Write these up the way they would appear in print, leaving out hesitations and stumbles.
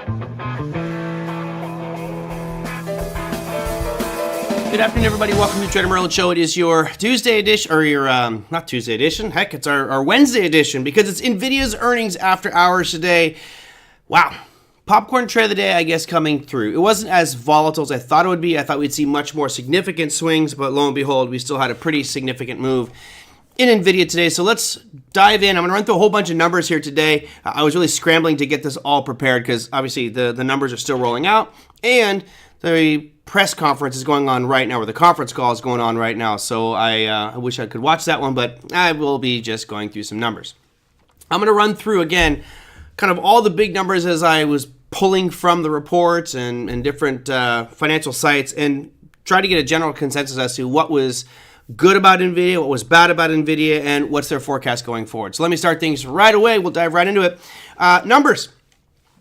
Good afternoon, everybody. Welcome to Trader Merlin Show. It is your Tuesday edition, or your, not Tuesday edition. Heck, it's our Wednesday edition because it's Nvidia's earnings after hours today. Wow. Popcorn trade of the day, I guess, coming through. It wasn't as volatile as I thought it would be. I thought we'd see much more significant swings, but lo and behold, we still had a pretty significant move in Nvidia today. So let's dive in. I'm going to run through a whole bunch of numbers here today. I was really scrambling to get this all prepared because obviously the numbers are still rolling out, and the press conference is going on right now, or the conference call is going on right now. So I wish I could watch that one, but I will be just going through some numbers. I'm going to run through, again, kind of all the big numbers as I was pulling from the reports and different financial sites, and try to get a general consensus as to what was good about Nvidia, what was bad about Nvidia, and what's their forecast going forward. So let me start things right away. We'll dive right into it. Numbers.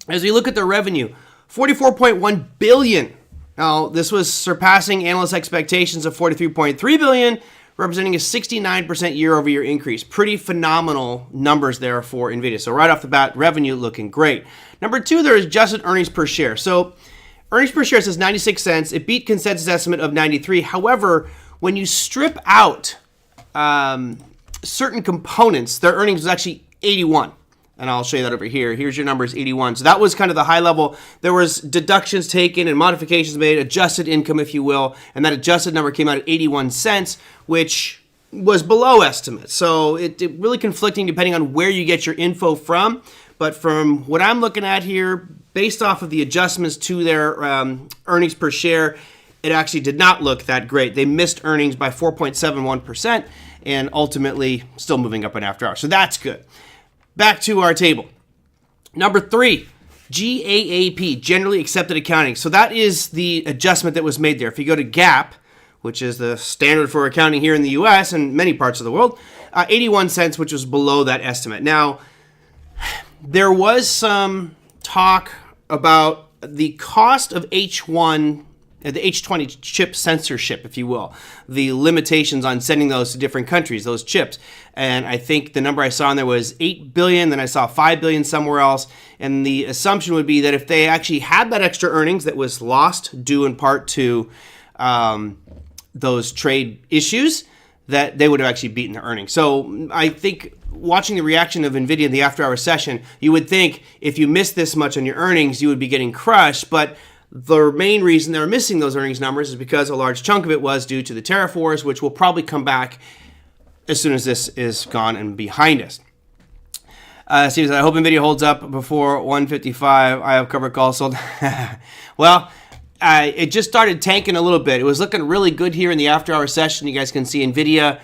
As we look at the revenue, $44.1 billion. Now, this was surpassing analyst expectations of $43.3 billion, representing a 69% year-over-year increase. Pretty phenomenal numbers there for Nvidia. So right off the bat, revenue looking great. Number two, there is adjusted earnings per share. So earnings per share says 96 cents. It beat consensus estimate of 93. However, when you strip out certain components, their earnings was actually 81. And I'll show you that over here. Here's your numbers, 81. So that was kind of the high level. There was deductions taken and modifications made, adjusted income, if you will. And that adjusted number came out at 81 cents, which was below estimate. So it really conflicting depending on where you get your info from. But from what I'm looking at here, based off of the adjustments to their earnings per share, it actually did not look that great. They missed earnings by 4.71% and ultimately still moving up in after hours. So that's good. Back to our table. Number three, GAAP, Generally Accepted Accounting. So that is the adjustment that was made there. If you go to GAAP, which is the standard for accounting here in the U.S. and many parts of the world, 81 cents, which was below that estimate. Now, there was some talk about the cost of the H20 chip censorship, if you will, the limitations on sending those to different countries, those chips. And I think the number I saw in there was 8 billion, then I saw 5 billion somewhere else. And the assumption would be that if they actually had that extra earnings that was lost due in part to those trade issues, that they would have actually beaten the earnings. So I think watching the reaction of Nvidia in the after-hour session, you would think if you missed this much on your earnings, you would be getting crushed. But the main reason they're missing those earnings numbers is because a large chunk of it was due to the tariff wars, which will probably come back as soon as this is gone and behind us. Steve says, I hope Nvidia holds up before 155. I have covered calls sold. Well, it just started tanking a little bit. It was looking really good here in the after-hour session. You guys can see Nvidia.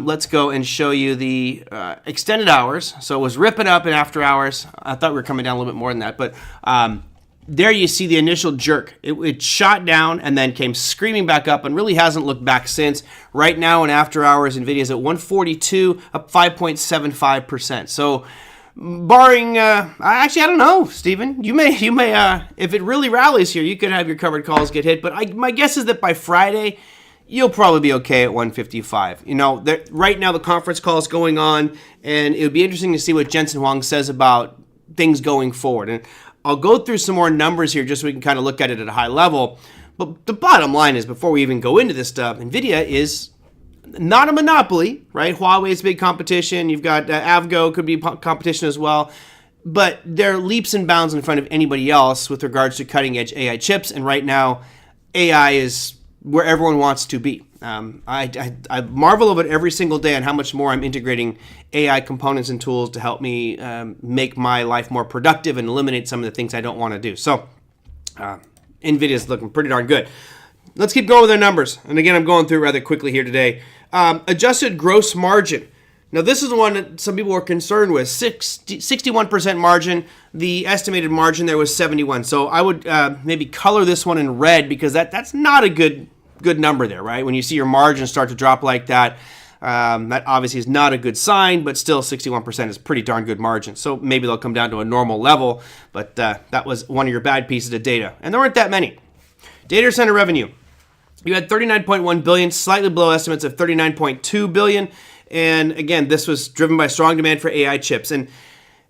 Let's go and show you the extended hours. So it was ripping up in after hours. I thought we were coming down a little bit more than that, but there you see the initial jerk. It shot down and then came screaming back up and really hasn't looked back since. Right now in after hours, Nvidia's at 142, up 5.75%. So barring, actually, I don't know, Stephen. You may, if it really rallies here, you could have your covered calls get hit. But my guess is that by Friday, you'll probably be okay at 155. You know, right now the conference call is going on, and it would be interesting to see what Jensen Huang says about things going forward. And I'll go through some more numbers here just so we can kind of look at it at a high level. But the bottom line is, before we even go into this stuff, Nvidia is not a monopoly, right? Huawei's big competition. You've got Avgo could be competition as well. But they're leaps and bounds in front of anybody else with regards to cutting-edge AI chips. And right now, AI is where everyone wants to be. I marvel of it every single day on how much more I'm integrating AI components and tools to help me make my life more productive and eliminate some of the things I don't want to do. So NVIDIA's looking pretty darn good. Let's keep going with our numbers. And again, I'm going through rather quickly here today. Adjusted gross margin. Now, this is the one that some people were concerned with. 61% margin. The estimated margin there was 71. So I would maybe color this one in red because that's not a good number there, right? When you see your margin start to drop like that, that obviously is not a good sign, but still 61% is pretty darn good margin. So maybe they'll come down to a normal level, but that was one of your bad pieces of data. And there weren't that many. Data center revenue. You had $39.1 billion, slightly below estimates of $39.2 billion. And again, this was driven by strong demand for AI chips. And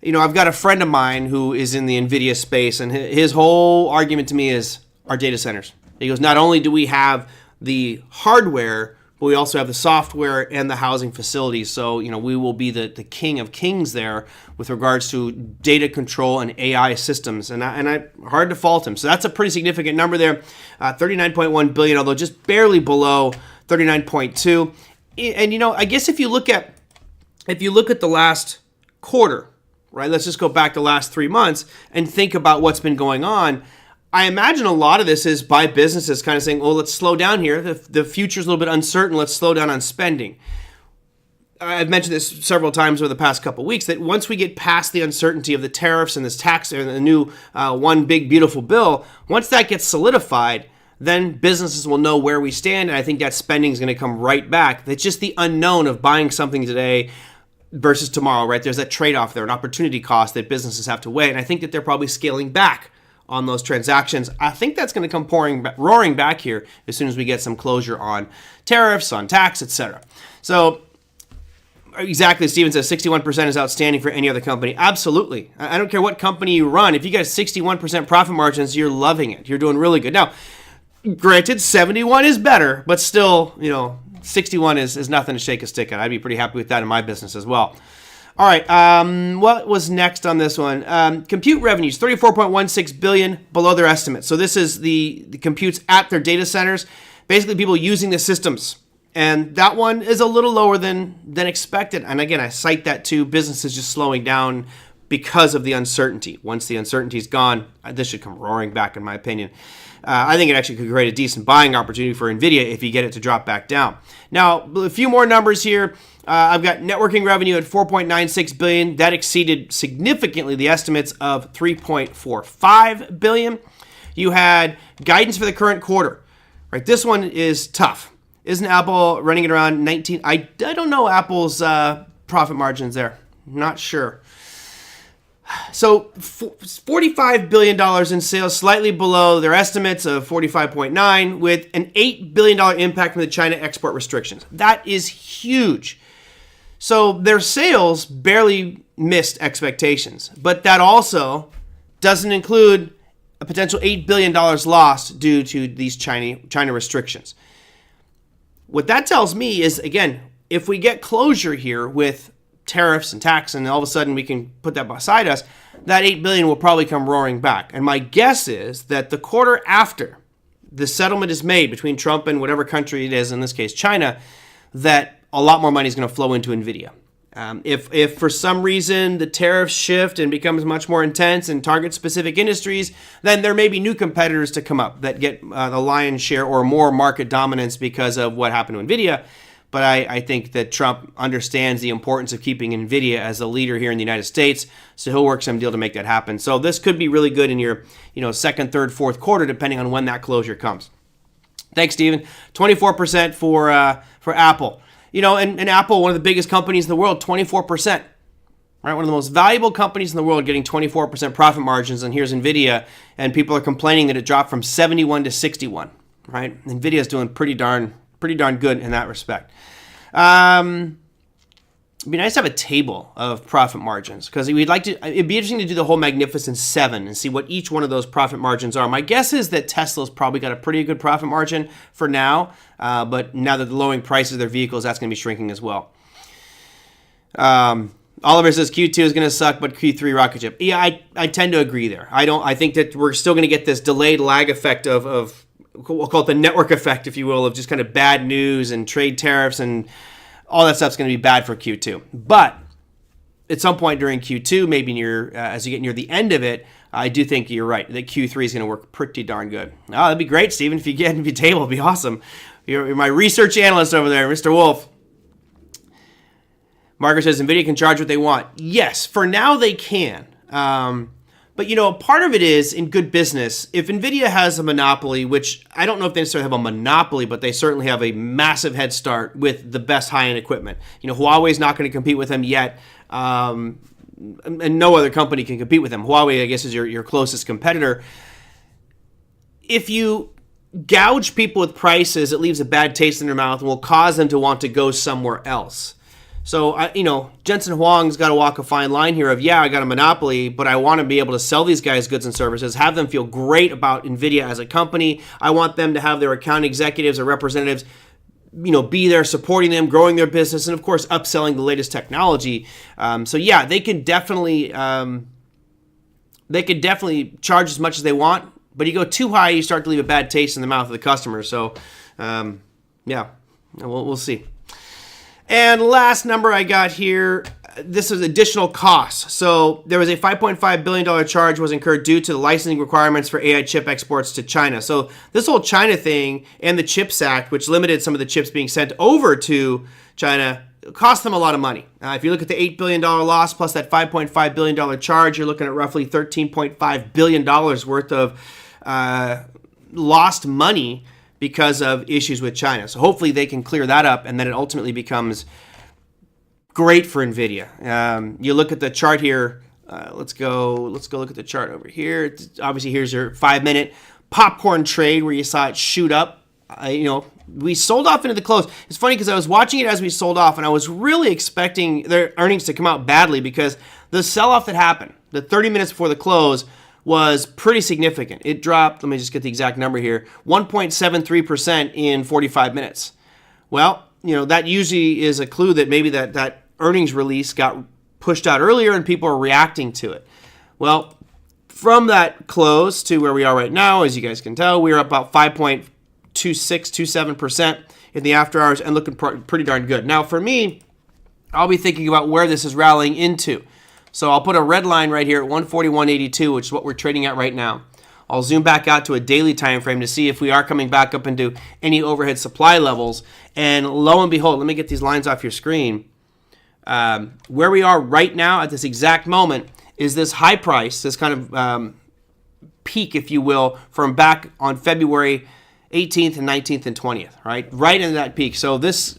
I've got a friend of mine who is in the Nvidia space, and his whole argument to me is our data centers. He goes, not only do we have the hardware, but we also have the software and the housing facilities. So, we will be the king of kings there with regards to data control and AI systems. And I hard to fault him. So that's a pretty significant number there, 39.1 billion, although just barely below 39.2. And I guess if you look at the last quarter, right? Let's just go back the last 3 months and think about what's been going on. I imagine a lot of this is by businesses kind of saying, well, let's slow down here. The future's a little bit uncertain. Let's slow down on spending. I've mentioned this several times over the past couple of weeks, that once we get past the uncertainty of the tariffs and this tax and the new one big beautiful bill, once that gets solidified, then businesses will know where we stand. And I think that spending is going to come right back. It's just the unknown of buying something today versus tomorrow, right? There's that trade-off there, an opportunity cost that businesses have to weigh. And I think that they're probably scaling back on those transactions. I think that's going to come roaring back here as soon as we get some closure on tariffs, on tax, etc. So exactly, Steven says 61% is outstanding for any other company. Absolutely. I don't care what company you run. If you got 61% profit margins, you're loving it. You're doing really good. Now, granted, 71 is better, but still, 61 is nothing to shake a stick at. I'd be pretty happy with that in my business as well. All right, what was next on this one? Compute revenues, $34.16 billion, below their estimate. So this is the computes at their data centers, basically people using the systems. And that one is a little lower than expected. And again, I cite that to businesses just slowing down because of the uncertainty. Once the uncertainty is gone, this should come roaring back, in my opinion. I think it actually could create a decent buying opportunity for Nvidia if you get it to drop back down. Now, a few more numbers here. I've got networking revenue at $4.96 billion. That exceeded significantly the estimates of $3.45 billion. You had guidance for the current quarter. Right, this one is tough. Isn't Apple running it around 19? I don't know Apple's profit margins there. Not sure. So $45 billion in sales, slightly below their estimates of 45.9, with an $8 billion impact from the China export restrictions. That is huge. So their sales barely missed expectations, but that also doesn't include a potential $8 billion lost due to these China restrictions. What that tells me is, again, if we get closure here with tariffs and tax, and all of a sudden we can put that beside us, that $8 billion will probably come roaring back. And my guess is that the quarter after the settlement is made between Trump and whatever country it is, in this case China, that a lot more money is going to flow into Nvidia. If for some reason the tariffs shift and becomes much more intense and target specific industries, then there may be new competitors to come up that get the lion's share or more market dominance because of what happened to Nvidia. But I think that Trump understands the importance of keeping Nvidia as a leader here in the United States, so he'll work some deal to make that happen. So this could be really good in your second, third, fourth quarter, depending on when that closure comes. Thanks, Steven. 24% for Apple. And Apple, one of the biggest companies in the world, 24%. Right, one of the most valuable companies in the world getting 24% profit margins, and here's Nvidia, and people are complaining that it dropped from 71 to 61. Right, Nvidia is doing pretty darn good in that respect. It'd be nice to have a table of profit margins, because it'd be interesting to do the whole Magnificent Seven and see what each one of those profit margins are. My guess is that Tesla's probably got a pretty good profit margin for now, but now that they're lowering prices of their vehicles, that's going to be shrinking as well. Oliver says Q2 is going to suck, but Q3 rocket ship. Yeah, I tend to agree there. I think that we're still going to get this delayed lag effect of we'll call it the network effect, if you will, of just kind of bad news and trade tariffs, and all that stuff's going to be bad for Q2. But at some point during Q2, maybe as you get near the end of it, I do think you're right that Q3 is going to work pretty darn good. Oh, that'd be great, Steven. If you get into the table, it'd be awesome. You're my research analyst over there, Mr. Wolf. Margaret says Nvidia can charge what they want. Yes, for now they can. But, part of it is in good business. If Nvidia has a monopoly, which I don't know if they necessarily have a monopoly, but they certainly have a massive head start with the best high-end equipment. Huawei's not going to compete with them yet, and no other company can compete with them. Huawei, I guess, is your closest competitor. If you gouge people with prices, it leaves a bad taste in their mouth and will cause them to want to go somewhere else. So, Jensen Huang's got to walk a fine line here of, yeah, I got a monopoly, but I want to be able to sell these guys goods and services, have them feel great about NVIDIA as a company. I want them to have their account executives or representatives, be there supporting them, growing their business, and of course, upselling the latest technology. So yeah, they can definitely charge as much as they want, but you go too high, you start to leave a bad taste in the mouth of the customer. So, yeah, we'll see. And last number I got here, this is additional costs. So there was a $5.5 billion charge was incurred due to the licensing requirements for AI chip exports to China. So this whole China thing and the CHIPS Act, which limited some of the chips being sent over to China, cost them a lot of money. If you look at the $8 billion loss plus that $5.5 billion charge, you're looking at roughly $13.5 billion worth of lost money because of issues with China. So hopefully they can clear that up, and then it ultimately becomes great for NVIDIA. You look at the chart here. Let's go look at the chart over here. Obviously, here's your 5-minute popcorn trade where you saw it shoot up. We sold off into the close. It's funny because I was watching it as we sold off, and I was really expecting their earnings to come out badly because the sell-off that happened, the 30 minutes before the close, was pretty significant. It dropped, let me just get the exact number here, 1.73% in 45 minutes. Well, that usually is a clue that maybe that earnings release got pushed out earlier and people are reacting to it. Well, from that close to where we are right now, as you guys can tell, we're up about 5.27% in the after hours and looking pretty darn good. Now, for me, I'll be thinking about where this is rallying into. So I'll put a red line right here at 141.82, which is what we're trading at right now. I'll zoom back out to a daily time frame to see if we are coming back up into any overhead supply levels. And lo and behold, let me get these lines off your screen. Where we are right now at this exact moment is this high price, this kind of peak, if you will, from back on February 18th and 19th and 20th, right into that peak. So this,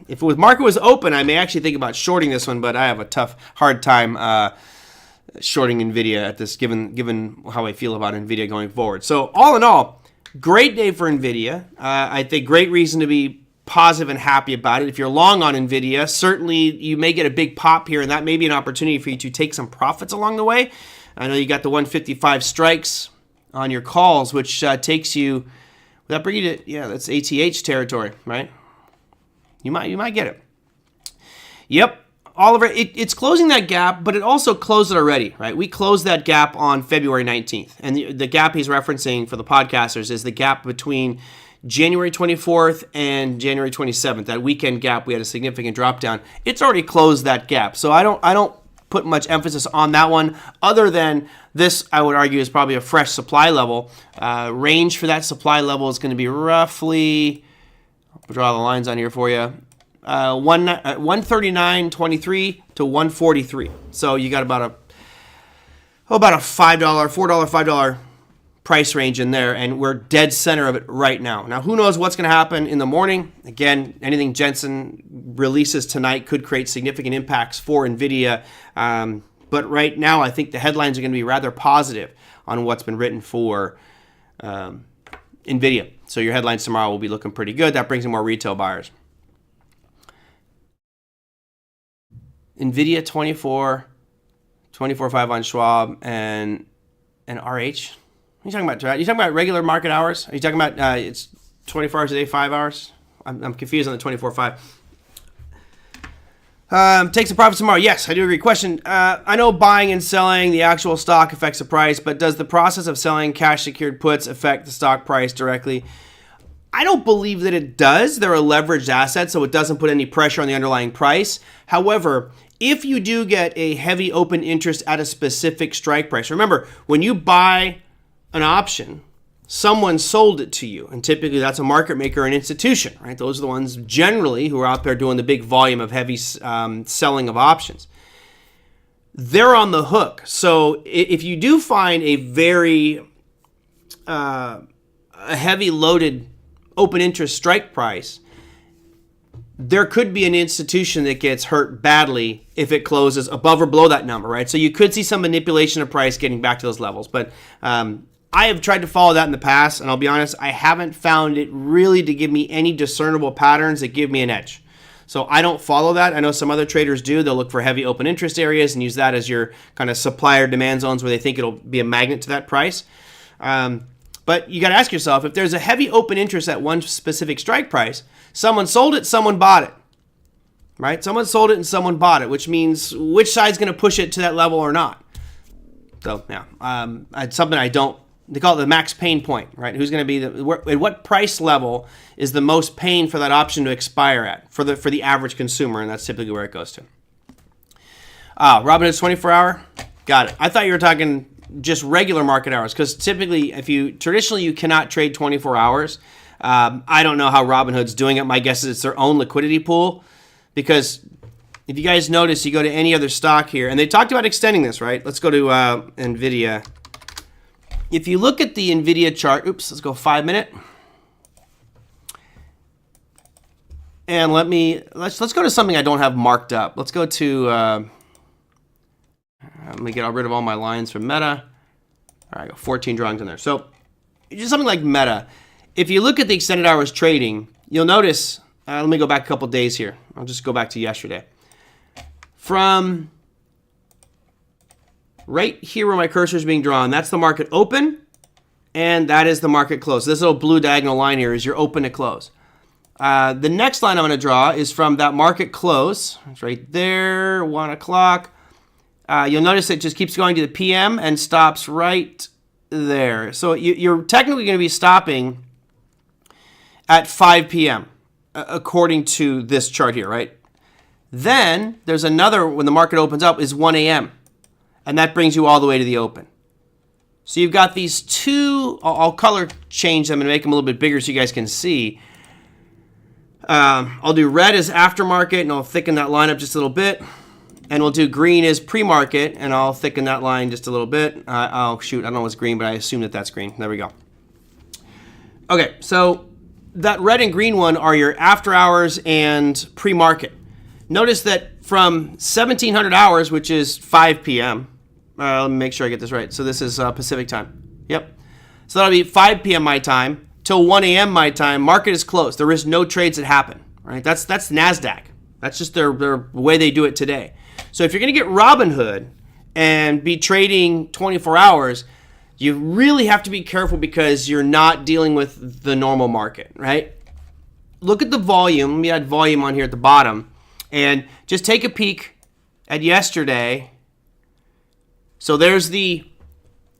if the market was open, I may actually think about shorting this one, but I have a hard time shorting NVIDIA at this, given how I feel about NVIDIA going forward. So all in all, great day for NVIDIA. I think great reason to be positive and happy about it. If you're long on NVIDIA, certainly you may get a big pop here, and that may be an opportunity for you to take some profits along the way. I know you got the 155 strikes on your calls, which takes you, will that bring you to, yeah, that's ATH territory, right? You might get it. Yep, Oliver, it's closing that gap, but it also closed it already, right? We closed that gap on February 19th. And the gap he's referencing for the podcasters is the gap between January 24th and January 27th. That weekend gap, we had a significant drop down. It's already closed that gap. So I don't put much emphasis on that one, other than this, I would argue, is probably a fresh supply level. Range for that supply level is going to be roughly, I'll draw the lines on here for you, 139.23 to 143. So you got about a $4-5 price range in there, and we're dead center of it right now. Now, who knows what's going to happen in the morning? Again, anything Jensen releases tonight could create significant impacts for NVIDIA. But right now, I think the headlines are going to be rather positive on what's been written for NVIDIA. So your headlines tomorrow will be looking pretty good. That brings in more retail buyers. NVIDIA 24.5 on Schwab and RH. What are you talking about? Are you talking about regular market hours? Are you talking about it's 24 hours a day, 5 hours? I'm confused on the 24.5. Takes the profits tomorrow. Yes, I do agree. Question. I know buying and selling the actual stock affects the price, but does the process of selling cash secured puts affect the stock price directly? I don't believe that it does. They're a leveraged asset, so it doesn't put any pressure on the underlying price. However, if you do get a heavy open interest at a specific strike price, remember, when you buy an option, someone sold it to you, and typically that's a market maker or an institution, right? Those are the ones generally who are out there doing the big volume of heavy selling of options. They're on the hook. So if you do find a very a heavy loaded open interest strike price, there could be an institution that gets hurt badly if it closes above or below that number, right? So you could see some manipulation of price getting back to those levels. But I have tried to follow that in the past, and I'll be honest, I haven't found it really to give me any discernible patterns that give me an edge. So I don't follow that. I know some other traders do. They'll look for heavy open interest areas and use that as your kind of supplier demand zones where they think it'll be a magnet to that price. But you got to ask yourself, if there's a heavy open interest at one specific strike price, someone sold it, someone bought it, right? Someone sold it and someone bought it, which means which side's going to push it to that level or not. So yeah, it's something I don't. They call it the max pain point, right? Who's going to be at what price level is the most pain for that option to expire at for the average consumer, and that's typically where it goes to. Robinhood's 24-hour, got it. I thought you were talking just regular market hours, because typically, traditionally you cannot trade 24 hours. I don't know how Robinhood's doing it. My guess is it's their own liquidity pool, because if you guys notice, you go to any other stock here, and they talked about extending this, right? Let's go to Nvidia. If you look at the Nvidia chart, let's go 5 minute. And let's go to something I don't have marked up. Let's go to let me get rid of all my lines from Meta. All right, I got 14 drawings in there. So just something like Meta. If you look at the extended hours trading, you'll notice, let me go back a couple days here. I'll just go back to yesterday. From right here where my cursor is being drawn, that's the market open, and that is the market close. This little blue diagonal line here is your open to close. The next line I'm going to draw is from that market close. It's right there, 1 o'clock. You'll notice it just keeps going to the PM and stops right there. So you're technically going to be stopping at 5 p.m. According to this chart here, right? Then there's another, when the market opens up, is 1 a.m. And that brings you all the way to the open. So you've got these two, I'll color change them and make them a little bit bigger so you guys can see. I'll do red as aftermarket, and I'll thicken that line up just a little bit. And we'll do green as pre-market, and I'll thicken that line just a little bit. Oh, shoot, I don't know what's green, but I assume that that's green. There we go. Okay, so that red and green one are your after hours and pre-market. Notice that from 1700 hours, which is 5 p.m., let me make sure I get this right. So this is Pacific time. Yep. So that'll be 5 p.m. my time till 1 a.m. my time. Market is closed. There is no trades that happen. Right? That's NASDAQ. That's just their way they do it today. So if you're going to get Robinhood and be trading 24 hours, you really have to be careful because you're not dealing with the normal market, right? Look at the volume. Let me add volume on here at the bottom. And just take a peek at yesterday. So there's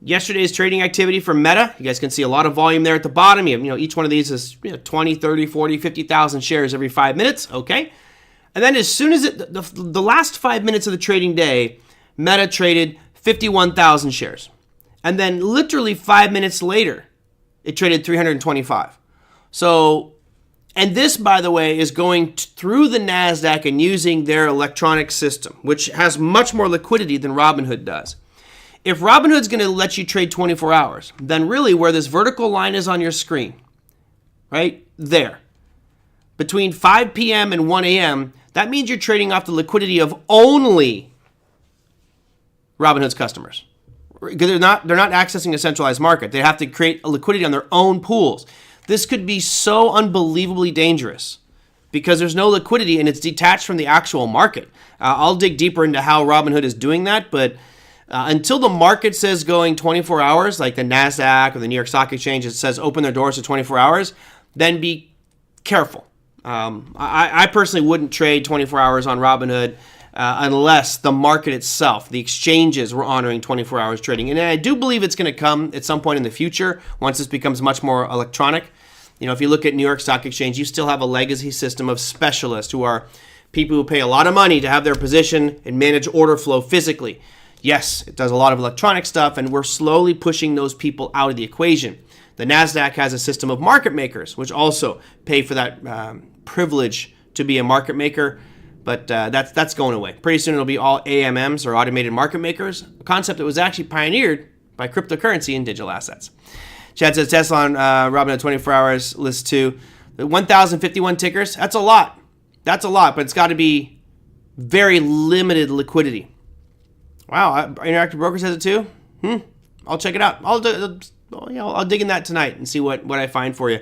yesterday's trading activity from Meta. You guys can see a lot of volume there at the bottom. You have, each one of these is 20, 30, 40, 50,000 shares every 5 minutes. Okay. And then as soon as the last 5 minutes of the trading day, Meta traded 51,000 shares. And then literally 5 minutes later, it traded 325. So, and this, by the way, is going through the NASDAQ and using their electronic system, which has much more liquidity than Robinhood does. If Robinhood's going to let you trade 24 hours, then really where this vertical line is on your screen, right there, between 5 p.m. and 1 a.m., that means you're trading off the liquidity of only Robinhood's customers. Because they're not accessing a centralized market. They have to create a liquidity on their own pools. This could be so unbelievably dangerous because there's no liquidity and it's detached from the actual market. I'll dig deeper into how Robinhood is doing that, but until the market says going 24 hours, like the NASDAQ or the New York Stock Exchange, it says open their doors to 24 hours, then be careful. I personally wouldn't trade 24 hours on Robinhood unless the market itself, the exchanges, were honoring 24 hours trading. And I do believe it's going to come at some point in the future once this becomes much more electronic. If you look at New York Stock Exchange, you still have a legacy system of specialists who are people who pay a lot of money to have their position and manage order flow physically. Yes, it does a lot of electronic stuff, and we're slowly pushing those people out of the equation. The NASDAQ has a system of market makers, which also pay for that privilege to be a market maker, but that's going away. Pretty soon it'll be all AMMs, or automated market makers, a concept that was actually pioneered by cryptocurrency and digital assets. Chad says Tesla on Robinhood 24 hours list 2. 1,051 tickers, that's a lot. That's a lot, but it's got to be very limited liquidity. Wow, Interactive Broker says it too? I'll check it out. I'll dig in that tonight and see what I find for you.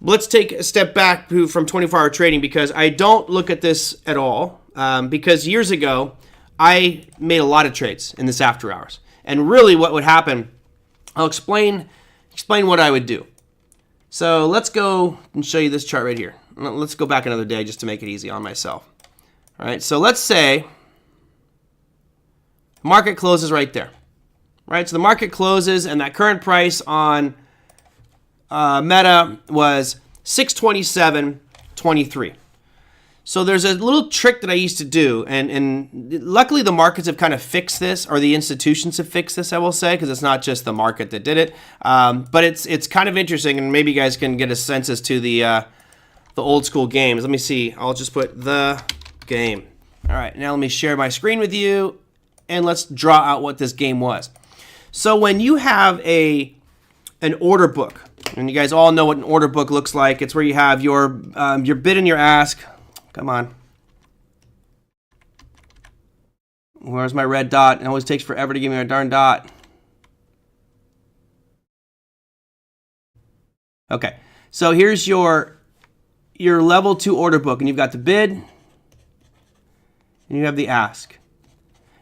let's take a step back from 24-hour trading, because I don't look at this at all. Because years ago, I made a lot of trades in this after hours. And really what would happen, I'll explain what I would do. So let's go and show you this chart right here. Let's go back another day just to make it easy on myself. All right, so let's say the market closes right there. Right, so the market closes and that current price on Meta was 627.23. So there's a little trick that I used to do, and luckily the markets have kind of fixed this, or the institutions have fixed this, I will say, because it's not just the market that did it. But it's kind of interesting, and maybe you guys can get a sense as to the old school games. Let me see. I'll just put the game. All right, now let me share my screen with you, and let's draw out what this game was. So when you have an order book, and you guys all know what an order book looks like, it's where you have your bid and your ask. Come on. Where's my red dot? It always takes forever to give me a darn dot. Okay, so here's your level 2 order book, and you've got the bid, and you have the ask.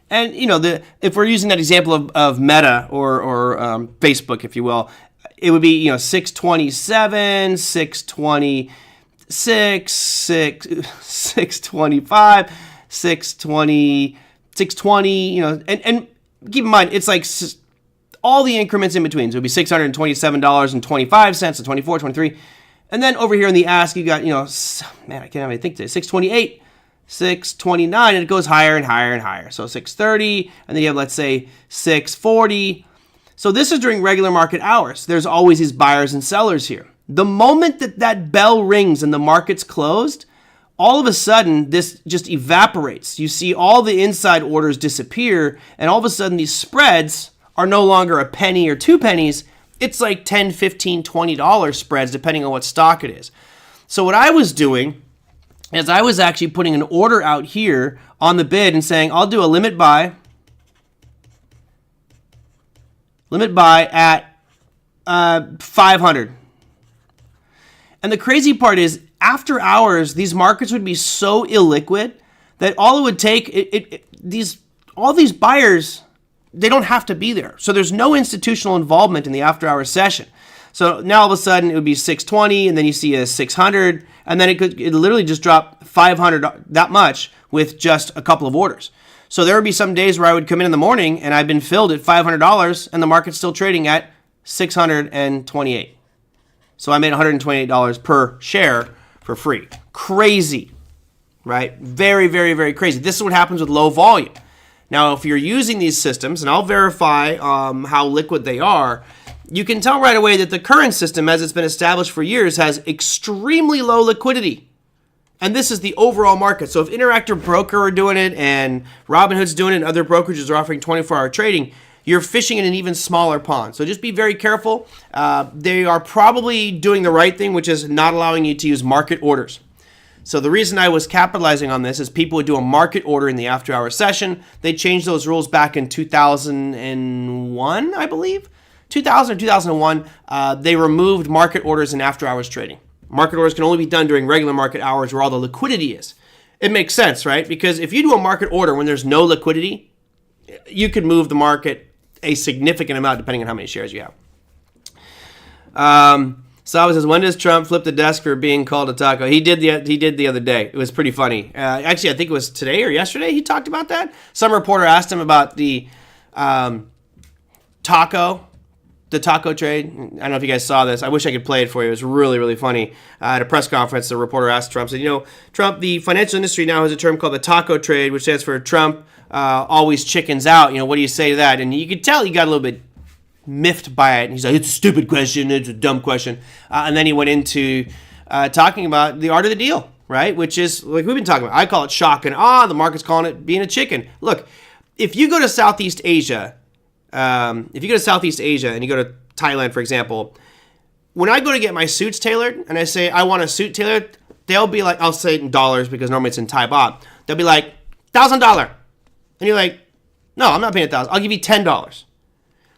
And you know, if we're using that example of Meta or Facebook, if you will, it would be 627, 620. 625, 620, 620, and keep in mind, it's like all the increments in between. So it would be $627.25 to 24, 23. And then over here in the ask, you got, man, I can't even think today, 628, 629, and it goes higher and higher and higher. So 630, and then you have, let's say, 640. So this is during regular market hours. There's always these buyers and sellers here. The moment that bell rings and the market's closed, all of a sudden this just evaporates. You see all the inside orders disappear, and all of a sudden these spreads are no longer a penny or 2 pennies. It's like $10, $15, $20 spreads depending on what stock it is. So what I was doing is I was actually putting an order out here on the bid and saying, I'll do a limit buy at 500. And the crazy part is, after hours, these markets would be so illiquid that all it would take, all these buyers, they don't have to be there. So there's no institutional involvement in the after hours session. So now all of a sudden it would be 620, and then you see a 600, and then it literally just drop 500, that much, with just a couple of orders. So there would be some days where I would come in the morning and I've been filled at $500, and the market's still trading at 628. So I made $128 per share for free. Crazy, right? Very, very, very crazy. This is what happens with low volume. Now, if you're using these systems, and I'll verify how liquid they are, you can tell right away that the current system, as it's been established for years, has extremely low liquidity. And this is the overall market. So if Interactive Broker are doing it, and Robinhood's doing it, and other brokerages are offering 24-hour trading, you're fishing in an even smaller pond. So just be very careful. They are probably doing the right thing, which is not allowing you to use market orders. So the reason I was capitalizing on this is people would do a market order in the after-hour session. They changed those rules back in 2001, I believe. 2000 or 2001, they removed market orders in after-hours trading. Market orders can only be done during regular market hours where all the liquidity is. It makes sense, right? Because if you do a market order when there's no liquidity, you could move the market a significant amount depending on how many shares you have. Sava says, when does Trump flip the desk for being called a taco? He did the other day. It was pretty funny. Actually, I think it was today or yesterday he talked about that. Some reporter asked him about the taco trade. I don't know if you guys saw this. I wish I could play it for you. It was really, really funny. At a press conference, the reporter asked Trump, said, Trump, the financial industry now has a term called the taco trade, which stands for Trump always chickens out. What do you say to that? And you could tell he got a little bit miffed by it. And he's like, it's a stupid question. It's a dumb question. And then he went into talking about the art of the deal, right? Which is, like we've been talking about, I call it shock and awe. The market's calling it being a chicken. Look, if you go to Southeast Asia, and you go to Thailand, for example, when I go to get my suits tailored and I say I want a suit tailored, they'll be like, I'll say it in dollars because normally it's in Thai baht. They'll be like, $1,000. And you're like, no, I'm not paying $1,000. I'll give you $10.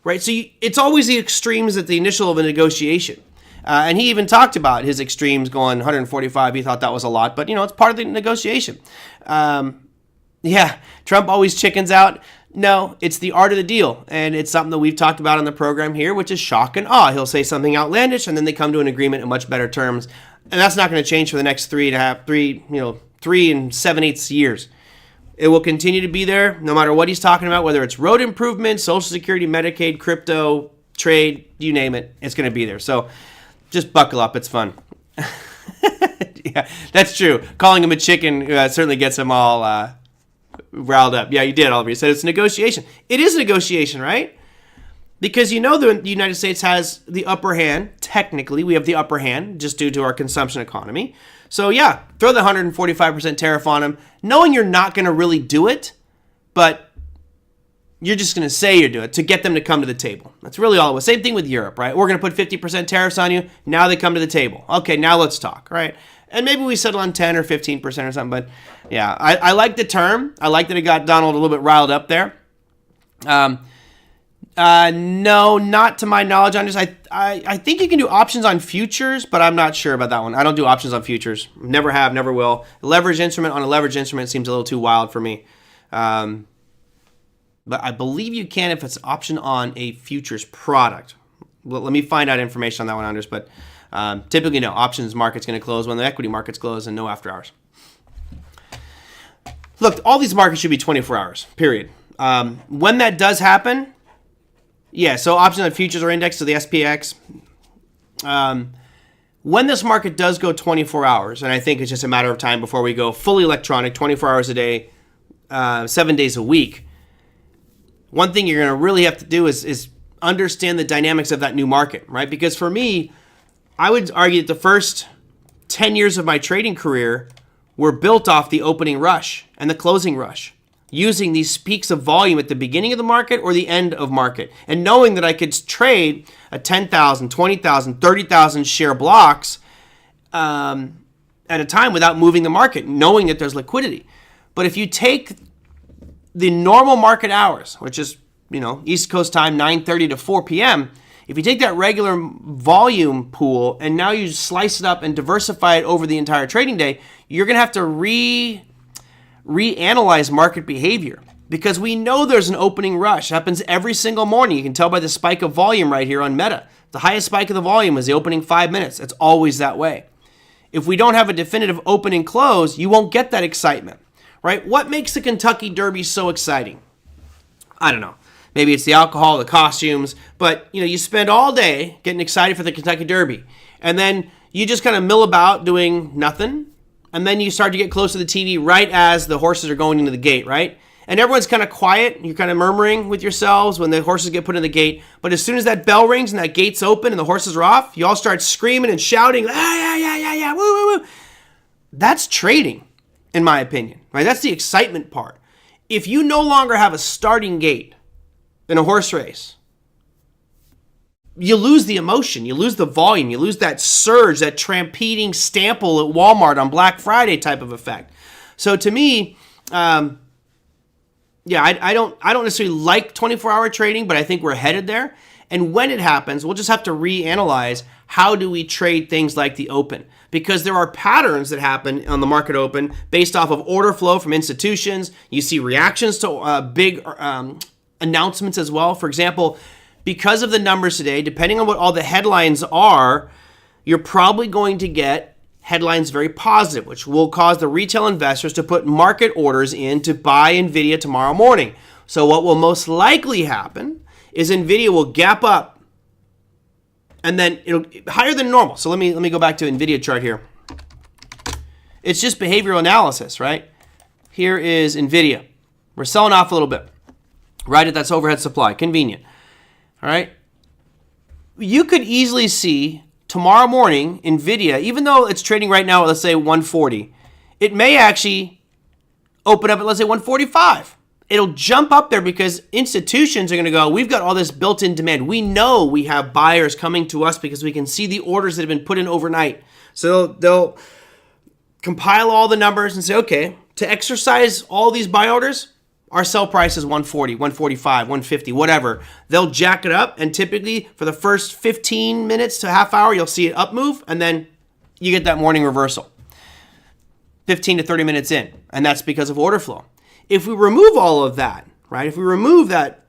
Right? So it's always the extremes at the initial of a negotiation. And he even talked about his extremes going 145. He thought that was a lot, but it's part of the negotiation. Yeah, Trump always chickens out. No, it's the art of the deal, and it's something that we've talked about on the program here, which is shock and awe. He'll say something outlandish, and then they come to an agreement in much better terms, and that's not going to change for the next 3 and 7/8 years. It will continue to be there, no matter what he's talking about, whether it's road improvements, Social Security, Medicaid, crypto, trade, you name it, it's going to be there. So just buckle up, it's fun. Yeah, that's true. Calling him a chicken certainly gets him all riled up. Yeah, you did, Oliver. You said it's a negotiation. It is a negotiation, right? Because the United States has the upper hand. Technically, we have the upper hand just due to our consumption economy. So yeah, throw the 145% tariff on them, knowing you're not going to really do it, but you're just going to say you do it to get them to come to the table. That's really all it was. Same thing with Europe, right? We're going to put 50% tariffs on you. Now they come to the table. Okay, now let's talk, right? And maybe we settle on 10 or 15% or something. But yeah, I like the term. I like that it got Donald a little bit riled up there. No, not to my knowledge on this. I think you can do options on futures, but I'm not sure about that one. I don't do options on futures. Never have, never will. A leverage instrument on a leverage instrument seems a little too wild for me. But I believe you can if it's option on a futures product. Well, let me find out information on that one, Anders. But typically, no. Options market's going to close when the equity markets close and no after hours. Look, all these markets should be 24 hours, period. When that does happen, yeah, so options on futures are indexed to the SPX. When this market does go 24 hours, and I think it's just a matter of time before we go fully electronic, 24 hours a day, 7 days a week, one thing you're going to really have to do is understand the dynamics of that new market, right? Because for me, I would argue that the first 10 years of my trading career were built off the opening rush and the closing rush, using these peaks of volume at the beginning of the market or the end of market, and knowing that I could trade a 10,000, 20,000, 30,000 share blocks at a time without moving the market, knowing that there's liquidity. But if you take the normal market hours, which is, East Coast time, 9:30 to 4 p.m., if you take that regular volume pool and now you slice it up and diversify it over the entire trading day, you're going to have to reanalyze market behavior, because we know there's an opening rush. It happens every single morning. You can tell by the spike of volume right here on Meta. The highest spike of the volume is the opening 5 minutes. It's always that way. If we don't have a definitive open and close, you won't get that excitement, right? What makes the Kentucky Derby so exciting? I don't know. Maybe it's the alcohol, the costumes, but you spend all day getting excited for the Kentucky Derby, and then you just kind of mill about doing nothing, and then you start to get close to the TV right as the horses are going into the gate, right? And everyone's kind of quiet. You're kind of murmuring with yourselves when the horses get put in the gate. But as soon as that bell rings and that gate's open and the horses are off, you all start screaming and shouting, yeah, woo, woo, woo. That's trading, in my opinion, right? That's the excitement part. If you no longer have a starting gate in a horse race, you lose the emotion, you lose the volume, you lose that surge, that trampeding stample at Walmart on Black Friday type of effect. So to me, I don't necessarily like 24-hour trading, but I think we're headed there. And when it happens, we'll just have to reanalyze how do we trade things like the open, because there are patterns that happen on the market open based off of order flow from institutions. You see reactions to big announcements as well. For example, because of the numbers today, depending on what all the headlines are, you're probably going to get headlines very positive, which will cause the retail investors to put market orders in to buy Nvidia tomorrow morning. So what will most likely happen is Nvidia will gap up, and then it'll higher than normal. So let me go back to Nvidia chart here. It's just behavioral analysis, right? Here is Nvidia. We're selling off a little bit. Right at that overhead supply. Convenient. All right. You could easily see tomorrow morning, Nvidia, even though it's trading right now at, let's say, 140, it may actually open up at, let's say, 145. It'll jump up there because institutions are going to go, we've got all this built-in demand. We know we have buyers coming to us because we can see the orders that have been put in overnight. So they'll compile all the numbers and say, okay, to exercise all these buy orders, Our sell price is 140, 145, 150, whatever. They'll jack it up, and typically for the first 15 minutes to half hour, you'll see it up move, and then you get that morning reversal. 15 to 30 minutes in, and that's because of order flow. If we remove all of that, right? If we remove that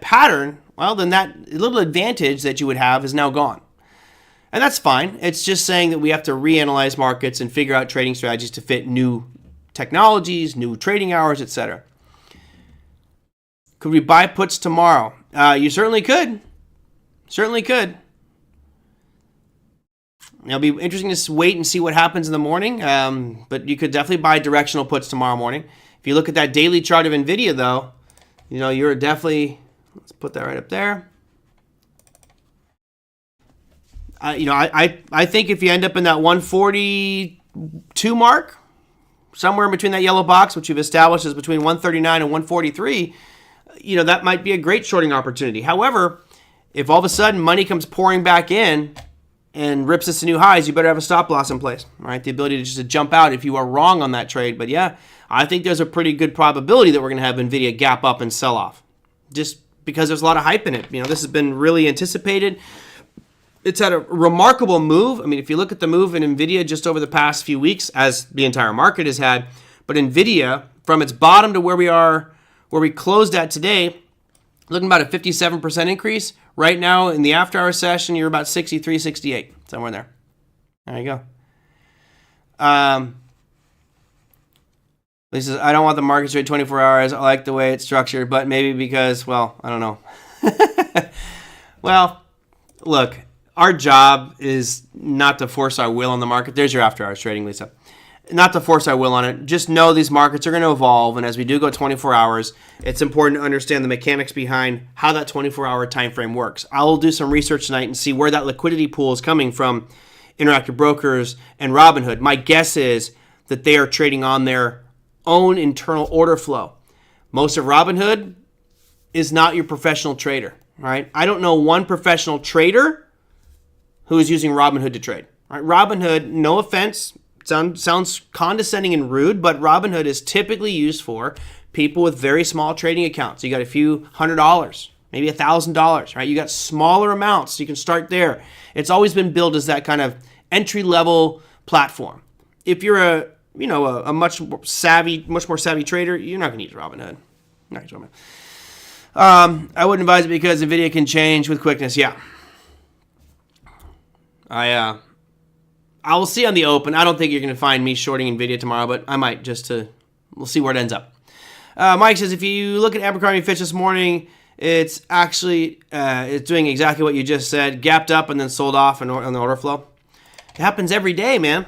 pattern, well, then that little advantage that you would have is now gone. And that's fine. It's just saying that we have to reanalyze markets and figure out trading strategies to fit new technologies, new trading hours, etc. Could we buy puts tomorrow? You certainly could. Certainly could. It'll be interesting to wait and see what happens in the morning, but you could definitely buy directional puts tomorrow morning. If you look at that daily chart of Nvidia, though, you're definitely, let's put that right up there. I think if you end up in that 142 mark, somewhere in between that yellow box, which you've established is between 139 and 143, that might be a great shorting opportunity. However, if all of a sudden money comes pouring back in and rips us to new highs, you better have a stop loss in place, right? The ability to just jump out if you are wrong on that trade. But yeah, I think there's a pretty good probability that we're going to have Nvidia gap up and sell off, just because there's a lot of hype in it. This has been really anticipated. It's had a remarkable move. I mean, if you look at the move in Nvidia just over the past few weeks, as the entire market has had, but Nvidia, from its bottom to where we closed at today, looking about a 57% increase. Right now, in the after-hour session, you're about 63, 68, somewhere in there. There you go. He says, I don't want the market to trade 24 hours. I like the way it's structured, but maybe because, well, I don't know. Well, look. Our job is not to force our will on the market. There's your after-hours trading, Lisa. Not to force our will on it. Just know these markets are going to evolve, and as we do go 24 hours, it's important to understand the mechanics behind how that 24-hour time frame works. I will do some research tonight and see where that liquidity pool is coming from Interactive Brokers and Robinhood. My guess is that they are trading on their own internal order flow. Most of Robinhood is not your professional trader, right? I don't know one professional trader who is using Robinhood to trade. Right? Robinhood, no offense, sounds condescending and rude, but Robinhood is typically used for people with very small trading accounts. You got a few $100, maybe $1,000, right? You got smaller amounts, so you can start there. It's always been built as that kind of entry-level platform. If you're a much more savvy trader, you're not going to use Robinhood. Not gonna use Robinhood. I wouldn't advise it because Nvidia can change with quickness. Yeah. I will see on the open. I don't think you're going to find me shorting Nvidia tomorrow, but I might we'll see where it ends up. Mike says, if you look at Abercrombie & Fitch this morning, it's actually it's doing exactly what you just said, gapped up and then sold off on the order flow. It happens every day, man.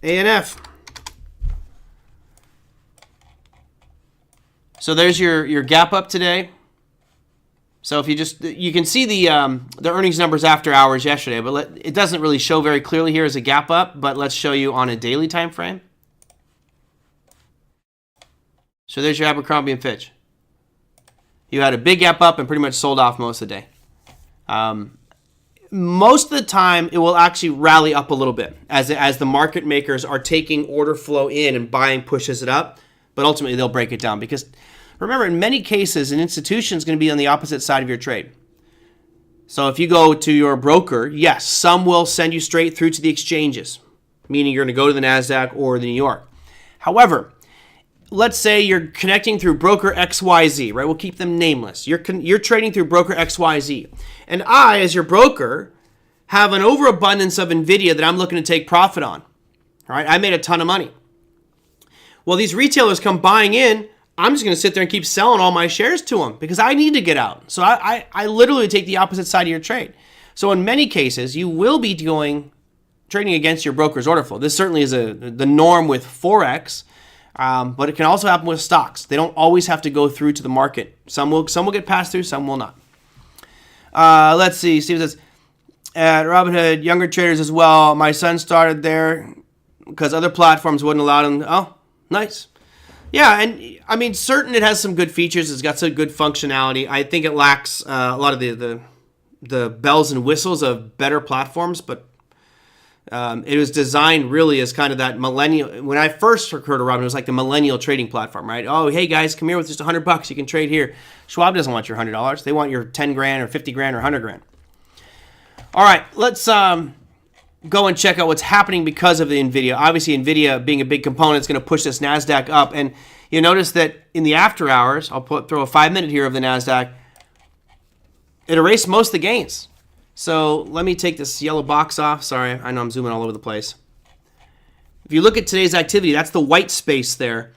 ANF. So there's your gap up today. So if you can see the earnings numbers after hours yesterday, but it doesn't really show very clearly here as a gap up, but let's show you on a daily time frame. So there's your Abercrombie & Fitch. You had a big gap up and pretty much sold off most of the day. Most of the time, it will actually rally up a little bit as the market makers are taking order flow in and buying pushes it up, but ultimately they'll break it down because remember, in many cases, an institution is going to be on the opposite side of your trade. So if you go to your broker, yes, some will send you straight through to the exchanges, meaning you're going to go to the NASDAQ or the New York. However, let's say you're connecting through broker XYZ, right? We'll keep them nameless. You're trading through broker XYZ. And I, as your broker, have an overabundance of Nvidia that I'm looking to take profit on. All right? I made a ton of money. Well, these retailers come buying in. I'm just going to sit there and keep selling all my shares to them because I need to get out. So I literally take the opposite side of your trade. So in many cases, you will be trading against your broker's order flow. This certainly is the norm with Forex, but it can also happen with stocks. They don't always have to go through to the market. Some will get passed through, some will not. Let's see. Steve says, at Robinhood, younger traders as well. My son started there because other platforms wouldn't allow him. Oh, nice. Yeah, and I mean, certain it has some good features. It's got some good functionality. I think it lacks a lot of the bells and whistles of better platforms, but It was designed really as kind of that millennial. When I first heard of Robinhood, it was like the millennial trading platform, right? Oh, hey guys, come here with just $100. You can trade here. Schwab doesn't want your $100. They want your 10 grand or 50 grand or 100 grand. All right, let's go and check out what's happening because of the Nvidia. Obviously, Nvidia being a big component is going to push this NASDAQ up. And you notice that in the after hours, I'll throw a 5-minute here of the NASDAQ, it erased most of the gains. So let me take this yellow box off. Sorry, I know I'm zooming all over the place. If you look at today's activity, that's the white space there.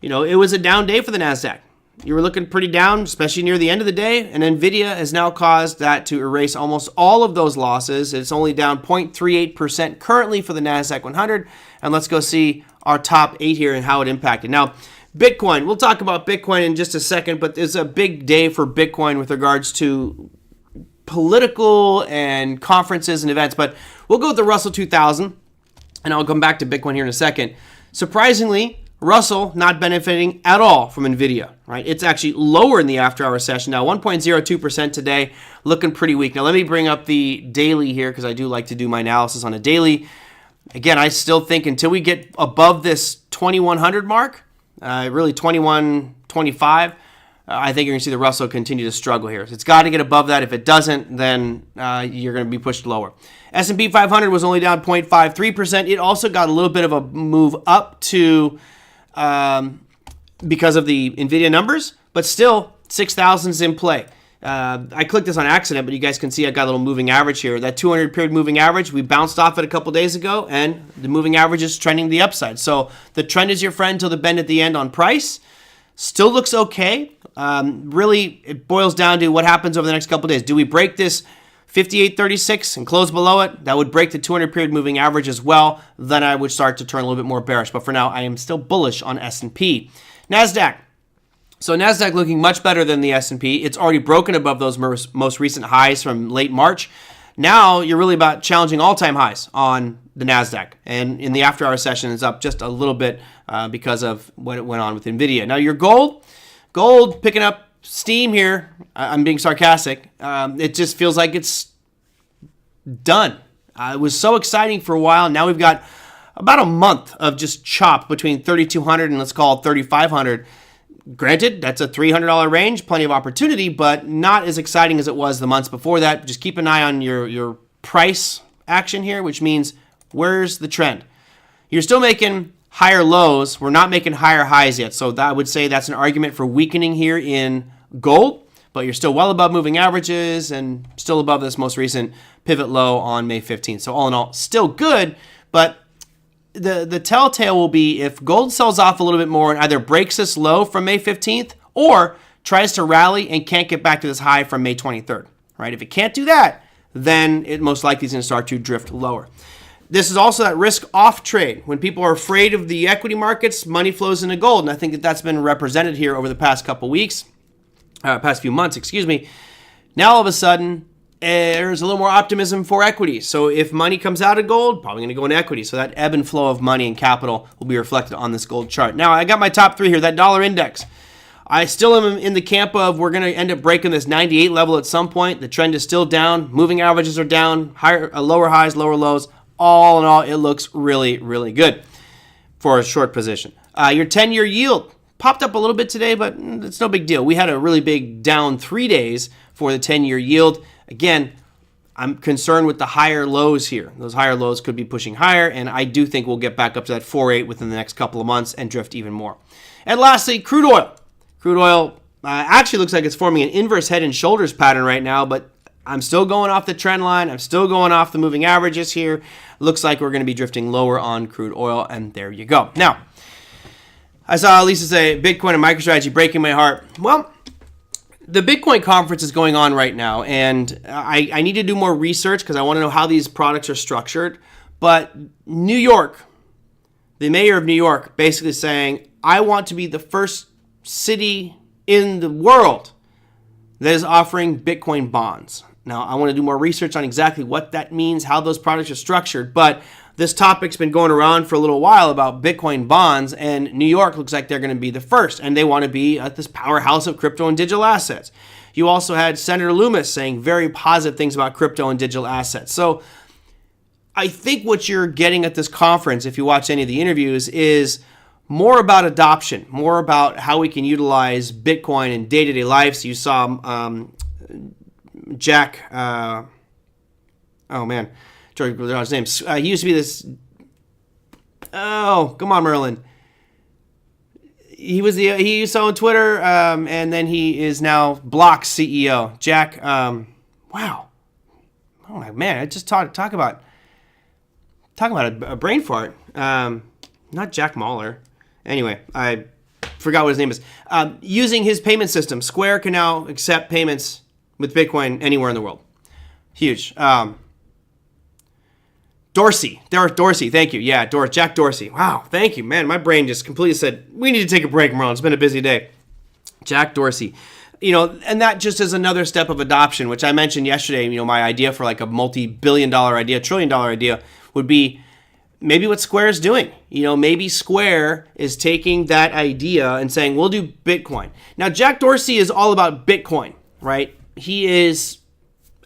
You know, it was a down day for the NASDAQ. You were looking pretty down, especially near the end of the day, and Nvidia has now caused that to erase almost all of those losses. It's only down 0.38% currently for the NASDAQ 100, and let's go see our top 8 here and how it impacted. Now, Bitcoin, we'll talk about Bitcoin in just a second, but it's a big day for Bitcoin with regards to political and conferences and events, but we'll go with the Russell 2000, and I'll come back to Bitcoin here in a second. Surprisingly, Russell not benefiting at all from Nvidia, right? It's actually lower in the after-hour session now, 1.02% today, looking pretty weak. Now, let me bring up the daily here because I do like to do my analysis on a daily. Again, I still think until we get above this 2100 mark, really 2125, I think you're going to see the Russell continue to struggle here. So it's got to get above that. If it doesn't, then you're going to be pushed lower. S&P 500 was only down 0.53%. It also got a little bit of a move up to because of the Nvidia numbers, but still 6,000 is in play. I clicked this on accident, but you guys can see I got a little moving average here. That 200 period moving average, we bounced off it a couple days ago, and the moving average is trending the upside. So the trend is your friend till the bend at the end on price. Still looks okay. Really, it boils down to what happens over the next couple days. Do we break this 58.36 and close below it? That would break the 200 period moving average as well. Then I would start to turn a little bit more bearish. But for now, I am still bullish on S&P. NASDAQ. So NASDAQ looking much better than the S&P. It's already broken above those most recent highs from late March. Now you're really about challenging all-time highs on the NASDAQ. And in the after-hour session, it's up just a little bit because of what went on with Nvidia. Now your gold picking up steam here. I'm being sarcastic. It just feels like it's done. It was so exciting for a while. Now we've got about a month of just chop between 3,200 and let's call it 3,500. Granted, that's a $300 range, plenty of opportunity, but not as exciting as it was the months before that. Just keep an eye on your price action here, which means where's the trend? You're still making higher lows. We're not making higher highs yet. So that I would say that's an argument for weakening here in gold, but you're still well above moving averages and still above this most recent pivot low on May 15th. So all in all, still good, but the telltale will be if gold sells off a little bit more and either breaks this low from May 15th or tries to rally and can't get back to this high from May 23rd, right? If it can't do that, then it most likely is going to start to drift lower. This is also that risk-off trade. When people are afraid of the equity markets, money flows into gold, and I think that that's been represented here over the past past few months, excuse me. Now all of a sudden, there's a little more optimism for equity. So if money comes out of gold, probably going to go into equity. So that ebb and flow of money and capital will be reflected on this gold chart. Now, I got my top 3 here. That dollar index. I still am in the camp of we're going to end up breaking this 98 level at some point. The trend is still down. Moving averages are down. Lower highs, lower lows. All in all, it looks really, really good for a short position. Your 10-year yield popped up a little bit today, but it's no big deal. We had a really big down 3 days for the 10-year yield. Again, I'm concerned with the higher lows here. Those higher lows could be pushing higher, and I do think we'll get back up to that 4.8 within the next couple of months and drift even more. And lastly, crude oil. Crude oil actually looks like it's forming an inverse head and shoulders pattern right now, but I'm still going off the trend line. I'm still going off the moving averages here. Looks like we're going to be drifting lower on crude oil, and there you go. Now, I saw Lisa say, Bitcoin and MicroStrategy breaking my heart. Well, the Bitcoin conference is going on right now, and I need to do more research because I want to know how these products are structured. But New York, the mayor of New York, basically saying, I want to be the first city in the world that is offering Bitcoin bonds. Now, I want to do more research on exactly what that means, how those products are structured, but this topic's been going around for a little while about Bitcoin bonds, and New York looks like they're going to be the first, and they want to be at this powerhouse of crypto and digital assets. You also had Senator Loomis saying very positive things about crypto and digital assets. So I think what you're getting at this conference, if you watch any of the interviews, is more about adoption, more about how we can utilize Bitcoin in day-to-day life. So you saw Jack, oh man, George, his name. He used to be this, oh, come on, Merlin. He used to own Twitter, and then he is now Block's CEO. Jack, wow. Oh my man, I just talk about a brain fart. Not Jack Mahler. Anyway, I forgot what his name is. Using his payment system, Square can now accept payments with Bitcoin anywhere in the world. Huge. Dorsey, thank you. Yeah, Jack Dorsey. Wow, thank you, man. My brain just completely said, we need to take a break, Merlin. It's been a busy day. Jack Dorsey. And that just is another step of adoption, which I mentioned yesterday. My idea for like a multi-billion-dollar idea, trillion-dollar idea would be maybe what Square is doing. Maybe Square is taking that idea and saying, we'll do Bitcoin. Now, Jack Dorsey is all about Bitcoin, right? He is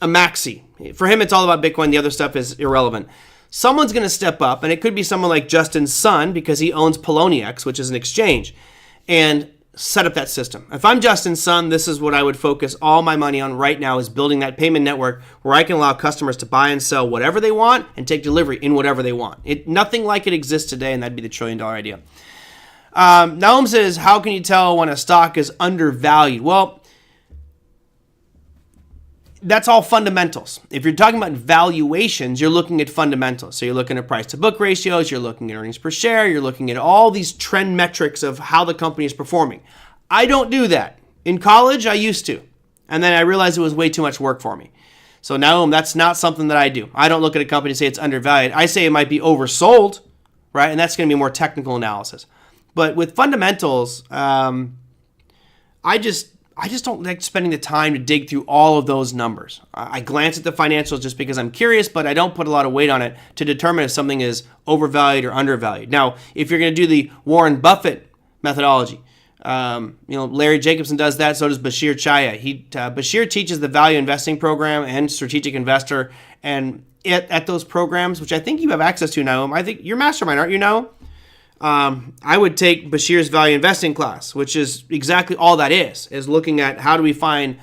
a maxi. For him, it's all about Bitcoin. The other stuff is irrelevant. Someone's going to step up, and it could be someone like Justin Sun, because he owns Poloniex, which is an exchange, and set up that system. If I'm Justin Sun, this is what I would focus all my money on right now, is building that payment network where I can allow customers to buy and sell whatever they want and take delivery in whatever they want. Nothing like it exists today, and that'd be the trillion-dollar idea. Naum says, how can you tell when a stock is undervalued? Well, that's all fundamentals. If you're talking about valuations, you're looking at fundamentals. So you're looking at price to book ratios, you're looking at earnings per share, you're looking at all these trend metrics of how the company is performing. I don't do that. In college, I used to. And then I realized it was way too much work for me. So now that's not something that I do. I don't look at a company and say it's undervalued. I say it might be oversold, right? And that's going to be more technical analysis. But with fundamentals, I just don't like spending the time to dig through all of those numbers. I glance at the financials just because I'm curious, but I don't put a lot of weight on it to determine if something is overvalued or undervalued. Now, if you're going to do the Warren Buffett methodology, Larry Jacobson does that, so does Bashir Chaya. Bashir teaches the value investing program and strategic investor, and at those programs, which I think you have access to now, I think you're mastermind, aren't you now? I would take Bashir's value investing class, which is exactly all that is looking at how do we find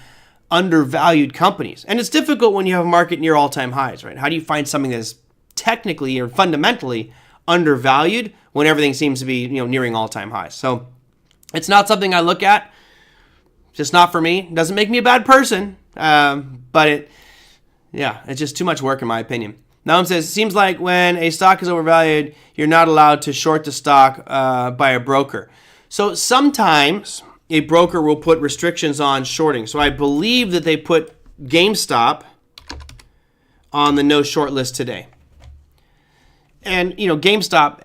undervalued companies. And it's difficult when you have a market near all-time highs, right? How do you find something that's technically or fundamentally undervalued when everything seems to be, nearing all-time highs? So it's not something I look at. It's just not for me. It doesn't make me a bad person, but it's just too much work in my opinion. Naum says, seems like when a stock is overvalued, you're not allowed to short the stock by a broker. So sometimes a broker will put restrictions on shorting. So I believe that they put GameStop on the no short list today. And, GameStop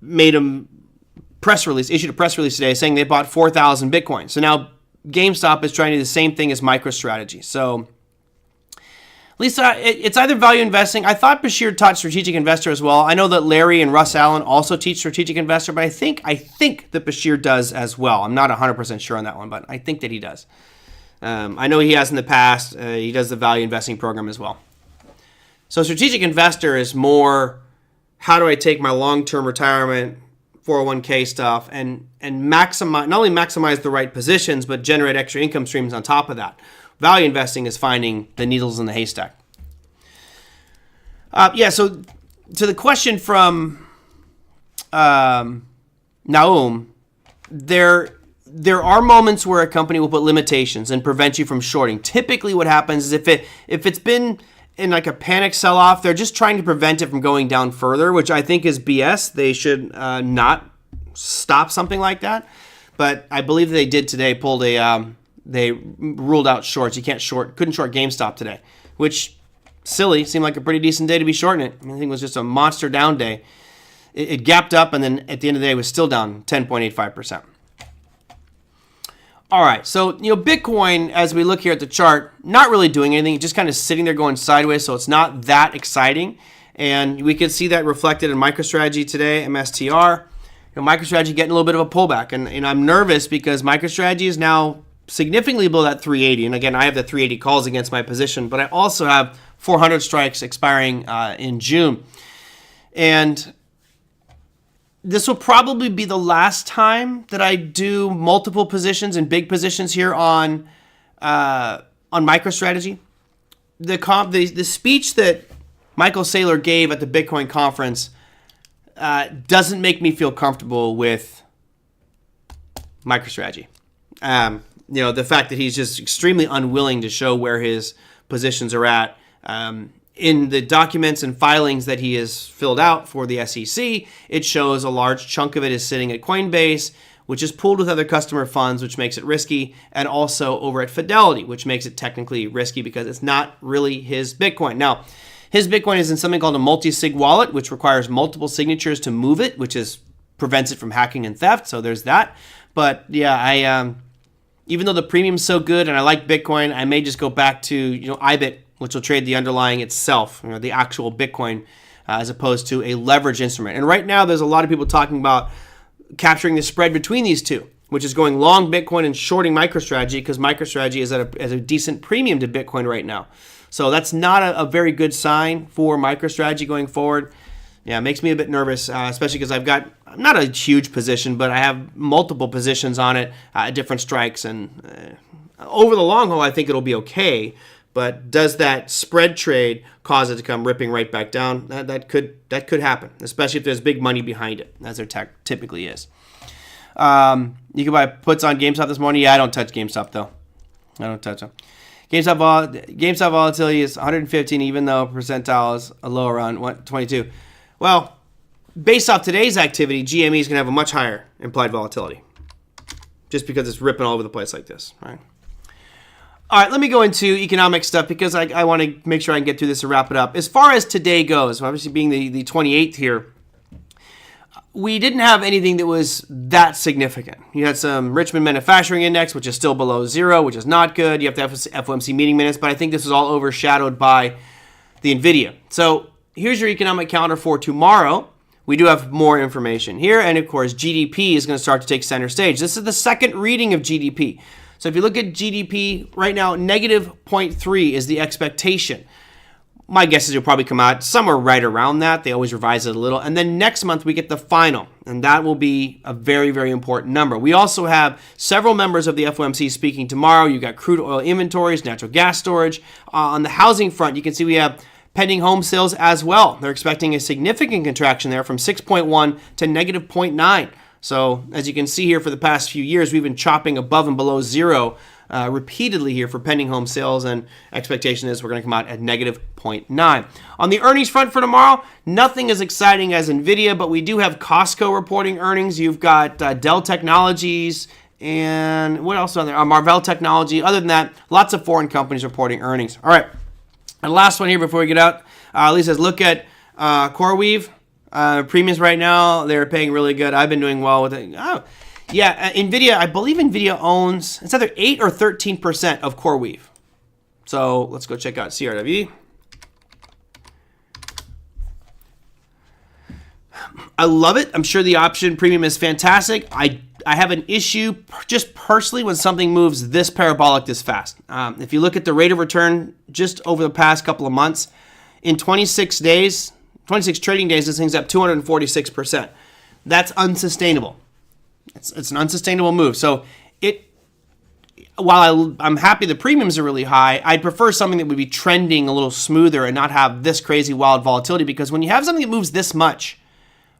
made issued a press release today saying they bought 4,000 Bitcoin. So now GameStop is trying to do the same thing as MicroStrategy. So Lisa, it's either value investing. I thought Bashir taught strategic investor as well. I know that Larry and Russ Allen also teach strategic investor, but I think that Bashir does as well. I'm not 100% sure on that one, but I think that he does. I know he has in the past. He does the value investing program as well. So strategic investor is more, how do I take my long-term retirement 401k stuff and maximize, not only maximize the right positions, but generate extra income streams on top of that. Value investing is finding the needles in the haystack. So to the question from Naum, there are moments where a company will put limitations and prevent you from shorting. Typically what happens is if it's been in like a panic sell-off, they're just trying to prevent it from going down further, which I think is BS. They should not stop something like that. But I believe they did today, they ruled out shorts. You couldn't short GameStop today, which silly, seemed like a pretty decent day to be shorting it. I think it was just a monster down day. It gapped up, and then at the end of the day, it was still down 10.85%. All right, so Bitcoin, as we look here at the chart, not really doing anything, just kind of sitting there going sideways, so it's not that exciting. And we could see that reflected in MicroStrategy today, MSTR. MicroStrategy getting a little bit of a pullback, and I'm nervous because MicroStrategy is now significantly below that 380. And again, I have the 380 calls against my position, but I also have 400 strikes expiring in June. And this will probably be the last time that I do multiple positions and big positions here on MicroStrategy. The speech that Michael Saylor gave at the Bitcoin conference doesn't make me feel comfortable with MicroStrategy. The fact that he's just extremely unwilling to show where his positions are at. In the documents and filings that he has filled out for the SEC, it shows a large chunk of it is sitting at Coinbase, which is pooled with other customer funds, which makes it risky, and also over at Fidelity, which makes it technically risky because it's not really his Bitcoin. Now, his Bitcoin is in something called a multi-sig wallet, which requires multiple signatures to move it, which prevents it from hacking and theft, so there's that. But yeah, even though the premium's so good and I like Bitcoin, I may just go back to IBIT, which will trade the underlying itself, the actual Bitcoin, as opposed to a leverage instrument. And right now, there's a lot of people talking about capturing the spread between these two, which is going long Bitcoin and shorting MicroStrategy because MicroStrategy is at a decent premium to Bitcoin right now. So that's not a very good sign for MicroStrategy going forward. Yeah, it makes me a bit nervous, especially because I've got not a huge position, but I have multiple positions on it at different strikes. And over the long haul, I think it'll be okay. But does that spread trade cause it to come ripping right back down? That could happen, especially if there's big money behind it, as there typically is. You can buy puts on GameStop this morning. Yeah, I don't touch GameStop though. I don't touch them. GameStop volatility is 115, even though percentile is a low around 122. Well, based off today's activity, GME is going to have a much higher implied volatility, just because it's ripping all over the place like this, right? All right, let me go into economic stuff because I want to make sure I can get through this and wrap it up. As far as today goes, obviously being the 28th here, we didn't have anything that was that significant. You had some Richmond Manufacturing Index, which is still below zero, which is not good. You have to have FOMC meeting minutes, but I think this was all overshadowed by the Nvidia. So here's your economic calendar for tomorrow. We do have more information here, and of course, GDP is going to start to take center stage. This is the second reading of GDP. So if you look at GDP right now, negative 0.3 is the expectation. My guess is it'll probably come out somewhere right around that. They always revise it a little. And then next month we get the final, and that will be a very, very important number. We also have several members of the FOMC speaking tomorrow. You've got crude oil inventories, natural gas storage. On the housing front, you can see we have pending home sales as well. They're expecting a significant contraction there from 6.1 to negative 0.9. So as you can see here, for the past few years, we've been chopping above and below zero repeatedly here for pending home sales, and expectation is we're going to come out at negative 0.9. On the earnings front for tomorrow, nothing as exciting as Nvidia, but we do have Costco reporting earnings. You've got Dell Technologies and what else on there? Marvell Technology. Other than that, lots of foreign companies reporting earnings. All right, and last one here before we get out. Lisa says, look at CoreWeave. Premiums right now, they're paying really good. I've been doing well with it. Oh, yeah, Nvidia, I believe Nvidia owns, it's either 8 or 13% of CoreWeave. So let's go check out CRW. I love it. I'm sure the option premium is fantastic. I have an issue just personally when something moves this parabolic this fast. If you look at the rate of return just over the past couple of months, in 26 trading days, this thing's up 246%. That's unsustainable. It's an unsustainable move. So while I'm happy the premiums are really high, I'd prefer something that would be trending a little smoother and not have this crazy wild volatility, because when you have something that moves this much,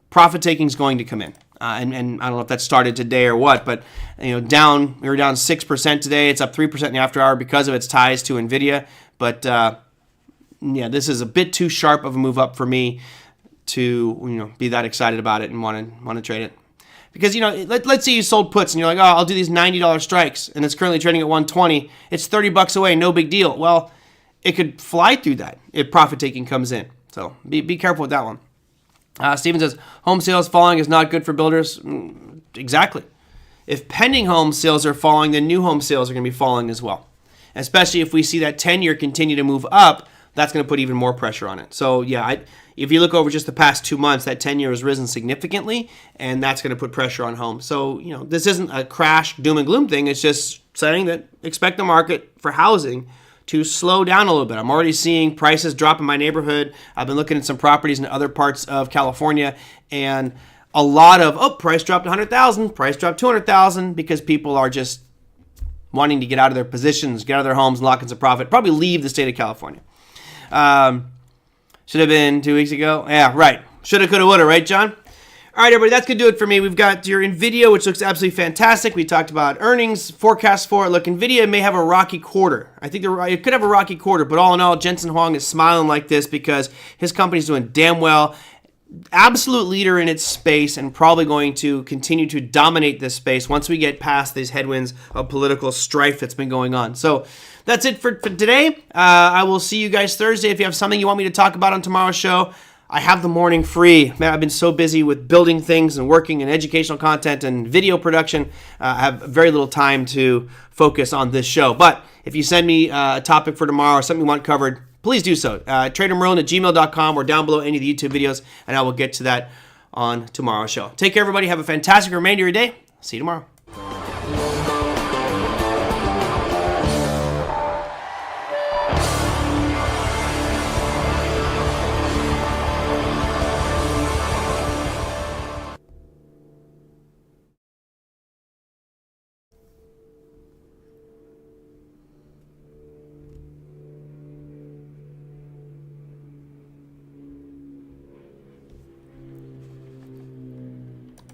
profit taking is going to come in. And I don't know if that started today or what, but we were down 6% today. It's up 3% in the after hour because of its ties to Nvidia. But yeah, this is a bit too sharp of a move up for me to be that excited about it and want to trade it. Because let's say you sold puts and you're like, oh, I'll do these $90 strikes, and it's currently trading at 120. It's $30 away, no big deal. Well, it could fly through that if profit taking comes in. So be careful with that one. Steven says, home sales falling is not good for builders. Exactly. If pending home sales are falling, then new home sales are going to be falling as well. Especially if we see that 10-year continue to move up, that's going to put even more pressure on it. So yeah, if you look over just the past 2 months, that 10-year has risen significantly, and that's going to put pressure on homes. So this isn't a crash, doom and gloom thing. It's just saying that expect the market for housing to slow down a little bit. I'm already seeing prices drop in my neighborhood. I've been looking at some properties in other parts of California, and a lot of, price dropped 100,000, price dropped 200,000, because people are just wanting to get out of their positions, get out of their homes, and lock in some profit, probably leave the state of California. Should have been 2 weeks ago. Yeah, right. Shoulda, coulda, woulda, right, John? All right, everybody, that's going to do it for me. We've got your Nvidia, which looks absolutely fantastic. We talked about earnings, forecast for it. Look, Nvidia may have a rocky quarter. I think it could have a rocky quarter, but all in all, Jensen Huang is smiling like this because his company's doing damn well. Absolute leader in its space, and probably going to continue to dominate this space once we get past these headwinds of political strife that's been going on. So that's it for today. I will see you guys Thursday. If you have something you want me to talk about on tomorrow's show, I have the morning free. Man, I've been so busy with building things and working in educational content and video production. I have very little time to focus on this show. But if you send me a topic for tomorrow or something you want covered, please do so. TraderMerlin@gmail.com or down below any of the YouTube videos, and I will get to that on tomorrow's show. Take care, everybody. Have a fantastic remainder of your day. See you tomorrow.